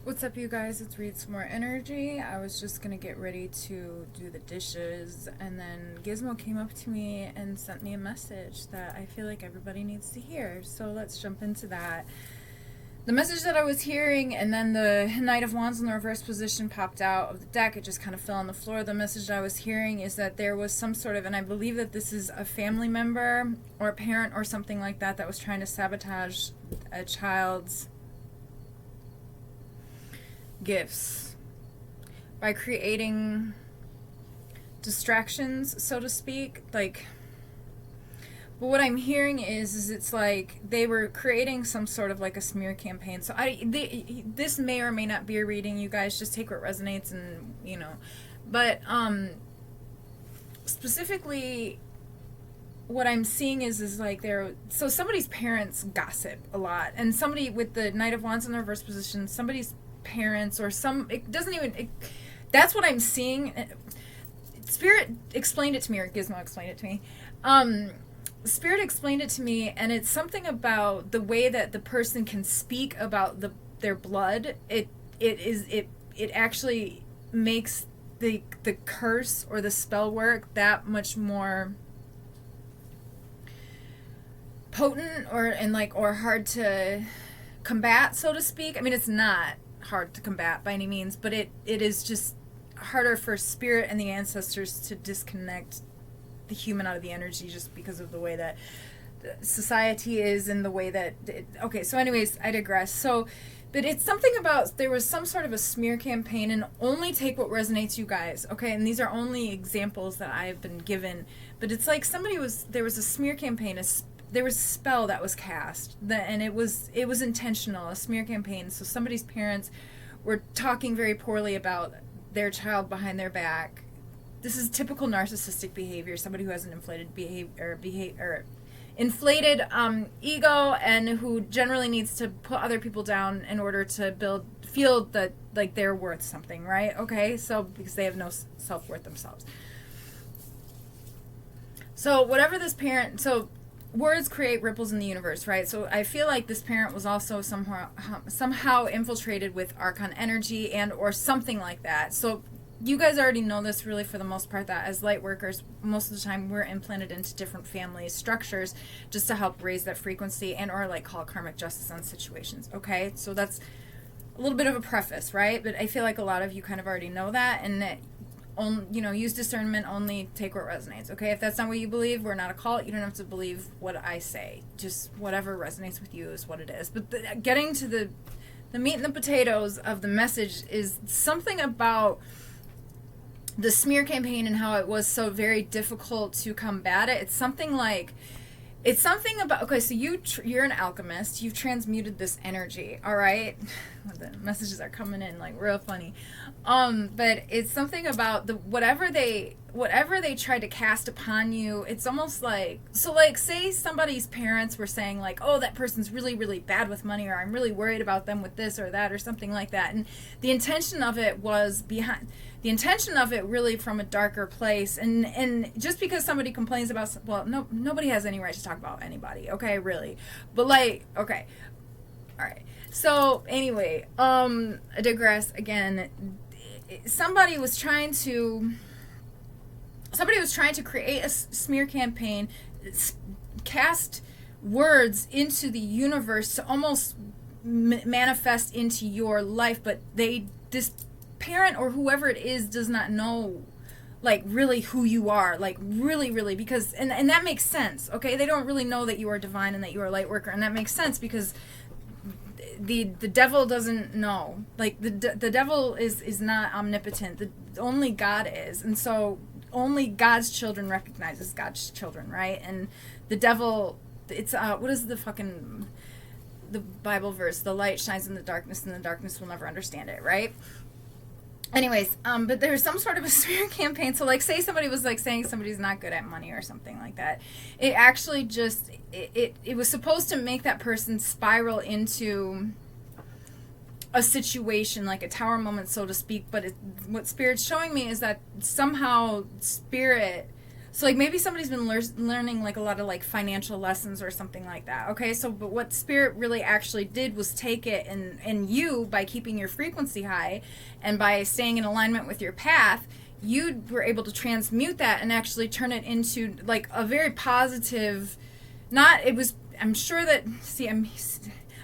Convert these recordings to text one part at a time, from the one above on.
What's up, you guys? It's Read Some More Energy. I was just gonna get ready to do the dishes, and then Gizmo came up to me and sent me a message that I feel like everybody needs to hear. So let's jump into that. The message that I was hearing, and then the Knight of Wands in the reverse position popped out of the deck. It just kind of fell on the floor. The message that I was hearing is that there was some sort of, and I believe that this is a family member or a parent or something like that was trying to sabotage a child's gifts by creating distractions, so to speak. But what I'm hearing is it's like they were creating some sort of like a smear campaign. So this may or may not be a reading. You guys just take what resonates, and but specifically what I'm seeing is like so somebody's parents gossip a lot, and somebody with the Knight of Wands in the reverse position, somebody's parents or that's what I'm seeing. Spirit explained it to me, or Gizmo explained it to me. Spirit explained it to me, and it's something about the way that the person can speak about their blood. It actually makes the curse or the spell work that much more potent or hard to combat, so to speak. I mean, it's not hard to combat by any means, but it is just harder for spirit and the ancestors to disconnect the human out of the energy, just because of the way that society is and the way that okay, so anyways, I digress. So but it's something about there was some sort of a smear campaign, and only take what resonates, you guys, okay? And these are only examples that I've been given, but it's like there was a smear campaign, there was a spell that was cast, and it was intentional, a smear campaign. So somebody's parents were talking very poorly about their child behind their back. This is typical narcissistic behavior. Somebody who has an inflated ego, and who generally needs to put other people down in order to feel that like they're worth something, right? Okay, so because they have no self-worth themselves. So whatever this parent, so words create ripples in the universe, right? So I feel like this parent was also somehow infiltrated with archon energy and or something like that. So you guys already know this, really, for the most part, that as light workers, most of the time we're implanted into different family structures just to help raise that frequency and or like call karmic justice on situations. Okay, so that's a little bit of a preface, right? But I feel like a lot of you kind of already know that, and that use discernment, only take what resonates. Okay, if that's not what you believe, we're not a cult. You don't have to believe what I say. Just whatever resonates with you is what it is. But getting to the meat and the potatoes of the message is something about the smear campaign and how it was so very difficult to combat it. It's something about, okay, so you're an alchemist. You've transmuted this energy, all right? The messages are coming in like real funny. But it's something about whatever they tried to cast upon you. It's almost like, so like, say somebody's parents were saying like, oh, that person's really, really bad with money, or I'm really worried about them with this or that or something like that. And the intention of it really from a darker place, and just because somebody complains about, well, nobody has any right to talk about anybody, okay, really, but like, okay, all right, so anyway, I digress again. Somebody was trying to create a smear campaign, cast words into the universe to almost manifest into your life, but this parent or whoever it is does not know like really who you are, like really, because and that makes sense, okay? They don't really know that you are divine and that you are a light worker, and that makes sense because the devil doesn't know. Like the devil is not omnipotent. Only God is, and so only God's children recognizes God's children, right? And the devil, it's what is the Bible verse? The light shines in the darkness, and the darkness will never understand it, right? Anyways, but there's some sort of a smear campaign. So like, say somebody was like saying somebody's not good at money or something like that. It actually just, it was supposed to make that person spiral into a situation, like a tower moment, so to speak. But what Spirit's showing me is that somehow Spirit So like maybe somebody's been learning like a lot of like financial lessons or something like that. Okay, so but what spirit really actually did was take it, and you, by keeping your frequency high and by staying in alignment with your path, you were able to transmute that and actually turn it into like a very positive, not, it was, I'm sure that,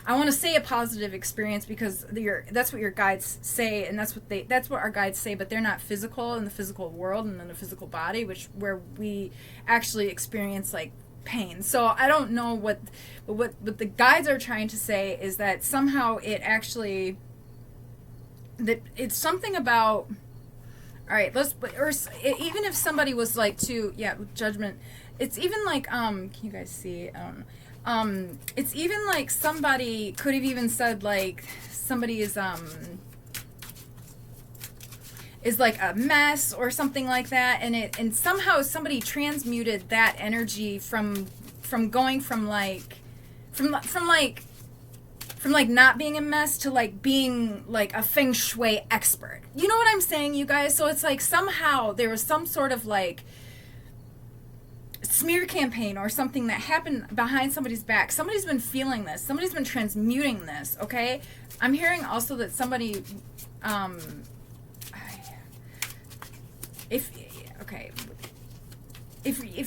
I want to say a positive experience because that's what your guides say, and that's what our guides say, but they're not physical in the physical world and in the physical body, where we actually experience like pain. So I don't know what the guides are trying to say is that somehow it actually, that it's something about, all right, even if somebody was like judgment, it's even like, can you guys see? I don't know. It's even like somebody could have even said like somebody is like a mess or something like that, and somehow somebody transmuted that energy from going from not being a mess to like being like a feng shui expert. You know what I'm saying, you guys? So it's like somehow there was some sort of like smear campaign or something that happened behind somebody's back. Somebody's been feeling this. Somebody's been transmuting this, okay? I'm hearing also that somebody, if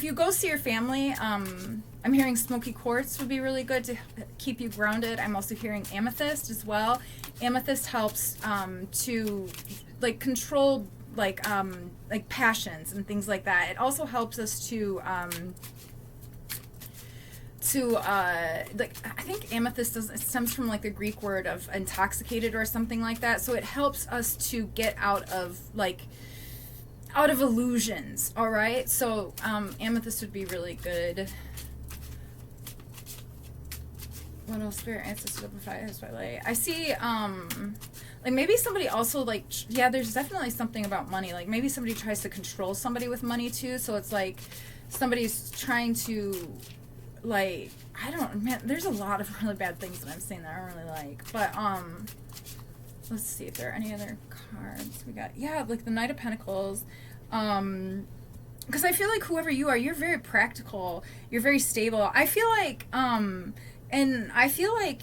you go see your family, I'm hearing smoky quartz would be really good to keep you grounded. I'm also hearing amethyst as well. Amethyst helps to like control like passions and things like that. It also helps us to like, I think amethyst it stems from like the Greek word of intoxicated or something like that. So it helps us to get out of illusions. All right, so amethyst would be really good. What else? Spirit ancestors amplify this by light. I see like maybe somebody also like there's definitely something about money. Like maybe somebody tries to control somebody with money too. So it's like somebody's trying to like, there's a lot of really bad things that I'm saying that I don't really like. But let's see if there are any other cards we got. Yeah, like the Knight of Pentacles. Because I feel like whoever you are, you're very practical. You're very stable. I feel like and I feel like,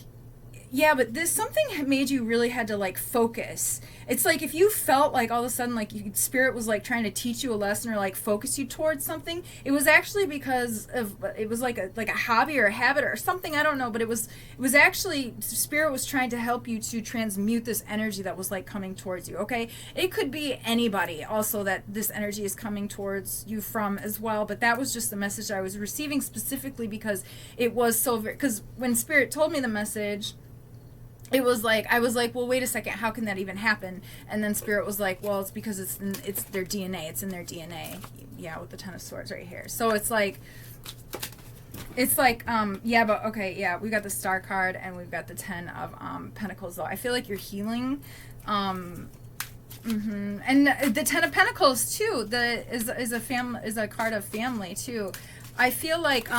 yeah, but this something made you really had to like focus. It's like if you felt like all of a sudden like spirit was like trying to teach you a lesson or like focus you towards something, it was actually because of, it was like a hobby or a habit or something, I don't know, but it was actually spirit was trying to help you to transmute this energy that was like coming towards you. Okay, it could be anybody also that this energy is coming towards you from as well, but that was just the message I was receiving specifically because it was so very, because when spirit told me the message, it was like, I was like, well, wait a second, how can that even happen? And then spirit was like, well, it's because it's their DNA. It's in their DNA. Yeah, with the Ten of Swords right here. So it's like, yeah, but okay, yeah, we got the Star card and we've got the Ten of Pentacles though. I feel like you're healing. And the Ten of Pentacles too, is a card of family too. I feel like